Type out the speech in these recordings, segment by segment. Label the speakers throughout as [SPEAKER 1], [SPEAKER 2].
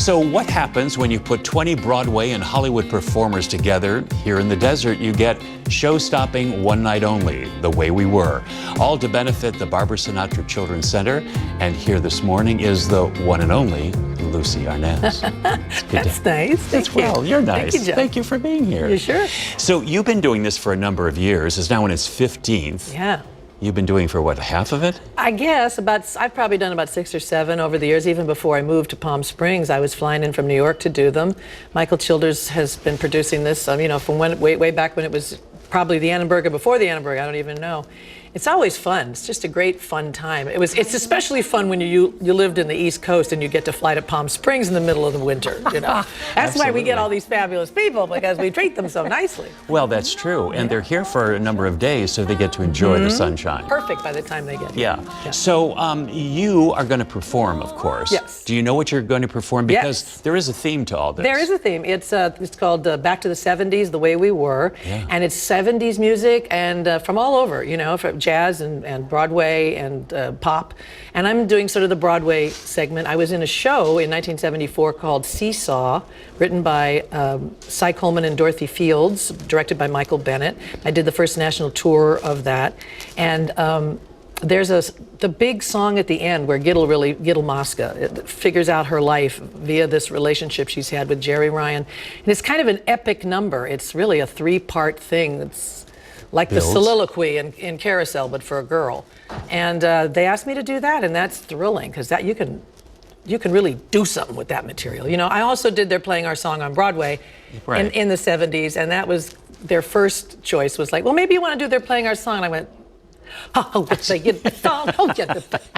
[SPEAKER 1] So what happens when you put 20 Broadway and Hollywood performers together? Here in the desert, you get show-stopping One Night Only, The Way We Were, all to benefit the Barbara Sinatra Childrens Center. And here this morning is the one and only Lucie Arnaz.
[SPEAKER 2] That's nice. Thank you.
[SPEAKER 1] Well, you're nice.
[SPEAKER 2] Thank you, John.
[SPEAKER 1] Thank you for being here.
[SPEAKER 2] You sure?
[SPEAKER 1] So you've been doing this for a number of years. It's now in its 15th.
[SPEAKER 2] Yeah.
[SPEAKER 1] You've been doing for what, half of it?
[SPEAKER 2] I guess I've probably done about 6 or 7 over the years. Even before I moved to Palm Springs, I was flying in from New York to do them. Michael Childers has been producing this, from way back when it was probably the Annenberg or before the Annenberg. I don't even know. It's always fun. It's just a great fun time. It's especially fun when you lived in the East Coast and you get to fly to Palm Springs in the middle of the winter. That's why we get all these fabulous people, because we treat them so nicely.
[SPEAKER 1] Well, that's true, and they're here for a number of days, so they get to enjoy the sunshine.
[SPEAKER 2] Perfect by the time they get here.
[SPEAKER 1] Yeah. So you are going to perform, of course.
[SPEAKER 2] Yes.
[SPEAKER 1] Do you know what you're going to perform? Because
[SPEAKER 2] Yes.
[SPEAKER 1] there is a theme to all this.
[SPEAKER 2] There is a theme. It's called Back to the 70s, The Way We Were.
[SPEAKER 1] Yeah.
[SPEAKER 2] And it's 70s music and from all over, from jazz and Broadway and pop. And I'm doing sort of the Broadway segment. I was in a show in 1974 called Seesaw, written by Cy Coleman and Dorothy Fields, directed by Michael Bennett. I did the first national tour of that. And there's the big song at the end where Gittel Mosca figures out her life via this relationship she's had with Jerry Ryan. And it's kind of an epic number. It's really a 3-part thing. It's like the soliloquy in Carousel, but for a girl. And they asked me to do that, and that's thrilling, because that you can really do something with that material. I also did They're Playing Our Song on Broadway in the 70s, and that was their first choice was like, well, maybe you want to do They're Playing Our Song. And I went, I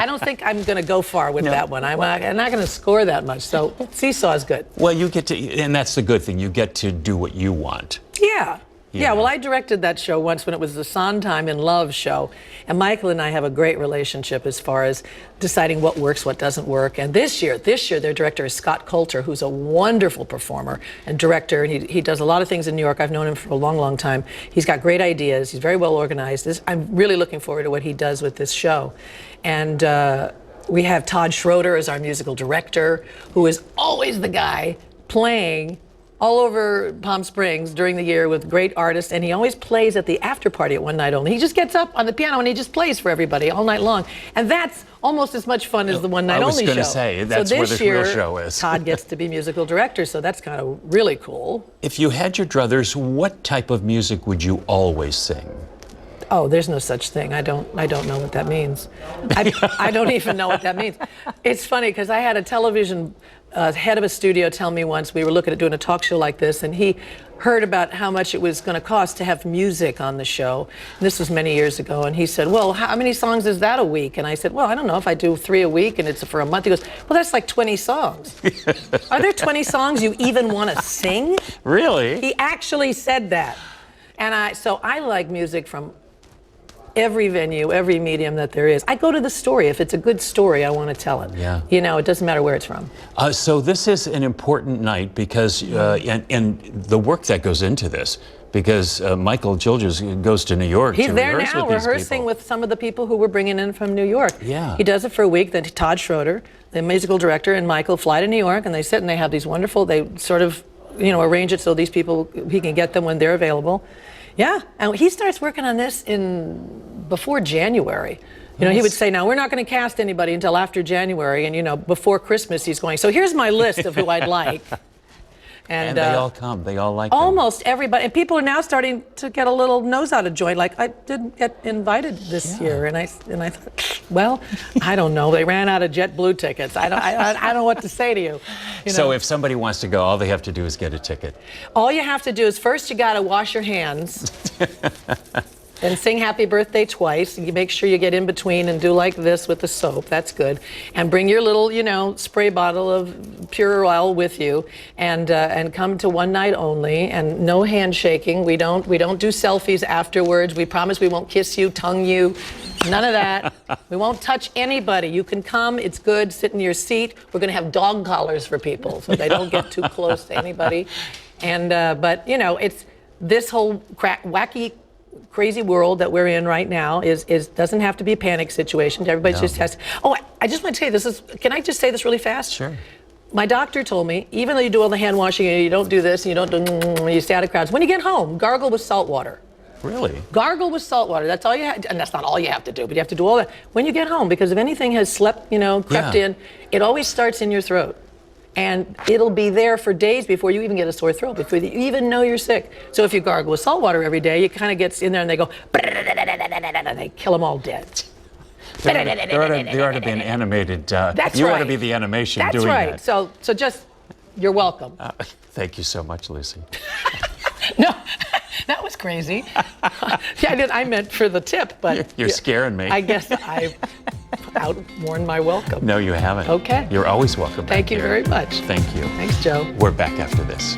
[SPEAKER 2] don't think I'm going to go far with that one. I'm not going to score that much. So Seesaw is good.
[SPEAKER 1] Well, you get to, and that's the good thing, you get to do what you want.
[SPEAKER 2] Yeah. Yeah, well, I directed that show once when it was the Sondheim in Love show. And Michael and I have a great relationship as far as deciding what works, what doesn't work. And this year, their director is Scott Coulter, who's a wonderful performer and director. And he does a lot of things in New York. I've known him for a long, long time. He's got great ideas. He's very well organized. I'm really looking forward to what he does with this show. And we have Todd Schroeder as our musical director, who is always the guy playing all over Palm Springs during the year with great artists, and he always plays at the after party at One Night Only. He just gets up on the piano and he just plays for everybody all night long, and that's almost as much fun as the One Night Only show. I was going to
[SPEAKER 1] say, that's where the real show is.
[SPEAKER 2] Todd gets to be musical director, so that's kind of really cool.
[SPEAKER 1] If you had your druthers, what type of music would you always sing?
[SPEAKER 2] Oh, there's no such thing. I don't know what that means. I don't even know what that means. It's funny because I had a television head of a studio tell me once, we were looking at doing a talk show like this, and he heard about how much it was going to cost to have music on the show. And this was many years ago, and he said, well, how many songs is that a week? And I said, well, I don't know, if I do 3 a week and it's for a month. He goes, well, that's like 20 songs. Are there 20 songs you even want to sing?
[SPEAKER 1] Really?
[SPEAKER 2] He actually said that. And so I like music from every venue, every medium that there is. I go to the story. If it's a good story, I want to tell it.
[SPEAKER 1] Yeah.
[SPEAKER 2] It doesn't matter where it's from.
[SPEAKER 1] So this is an important night because, and the work that goes into this, because Michael Childers goes to New York
[SPEAKER 2] He's
[SPEAKER 1] to
[SPEAKER 2] there
[SPEAKER 1] rehearse
[SPEAKER 2] now,
[SPEAKER 1] with these
[SPEAKER 2] rehearsing
[SPEAKER 1] people.
[SPEAKER 2] with some of the people who we're bringing in from New York.
[SPEAKER 1] Yeah.
[SPEAKER 2] He does it for a week. Then Todd Schroeder, the musical director, and Michael fly to New York, and they sit and they have these wonderful, they sort of, arrange it so these people, he can get them when they're available. Yeah, and he starts working on this before January. He would say, now, we're not going to cast anybody until after January, and, before Christmas he's going, so here's my list of who I'd like.
[SPEAKER 1] And they all come. They all like them.
[SPEAKER 2] Almost everybody. And people are now starting to get a little nose out of joint. Like, I didn't get invited this year. And I thought, well, I don't know. They ran out of JetBlue tickets. I don't know what to say to you.
[SPEAKER 1] So if somebody wants to go, all they have to do is get a ticket.
[SPEAKER 2] All you have to do is first you got to wash your hands. And sing Happy Birthday twice. You make sure you get in between and do like this with the soap. That's good. And bring your little, spray bottle of pure oil with you, and come to One Night Only. And no handshaking. We don't do selfies afterwards. We promise we won't kiss you, tongue you, none of that. We won't touch anybody. You can come. It's good. Sit in your seat. We're going to have dog collars for people so they don't get too close to anybody. And but it's this whole wacky, crazy world that we're in right now doesn't have to be a panic situation. Everybody just has. Oh, I just want to tell you, can I just say this really fast?
[SPEAKER 1] Sure.
[SPEAKER 2] my doctor told me, even though you do all the hand washing and you don't do this, and you don't do, you stay out of crowds, when you get home, gargle with salt water.
[SPEAKER 1] Really?
[SPEAKER 2] Gargle with salt water. That's all you have, and that's not all you have to do, but you have to do all that when you get home, because if anything has slept, crept in, it always starts in your throat. And it'll be there for days before you even get a sore throat, before you even know you're sick. So if you gargle with salt water every day, it kind of gets in there and they go, and they kill them all dead.
[SPEAKER 1] There ought to be an animated,
[SPEAKER 2] That's
[SPEAKER 1] you
[SPEAKER 2] right.
[SPEAKER 1] ought to be the animation
[SPEAKER 2] That's
[SPEAKER 1] doing
[SPEAKER 2] right.
[SPEAKER 1] that.
[SPEAKER 2] So just, you're welcome.
[SPEAKER 1] Thank you so much, Lucie.
[SPEAKER 2] No, that was crazy. Yeah, I meant for the tip, but
[SPEAKER 1] You're scaring me.
[SPEAKER 2] I guess I outworn my welcome.
[SPEAKER 1] No, you haven't.
[SPEAKER 2] Okay.
[SPEAKER 1] You're always welcome back
[SPEAKER 2] Thank you
[SPEAKER 1] here.
[SPEAKER 2] very much.
[SPEAKER 1] Thank you.
[SPEAKER 2] Thanks, Joe.
[SPEAKER 1] We're back after this.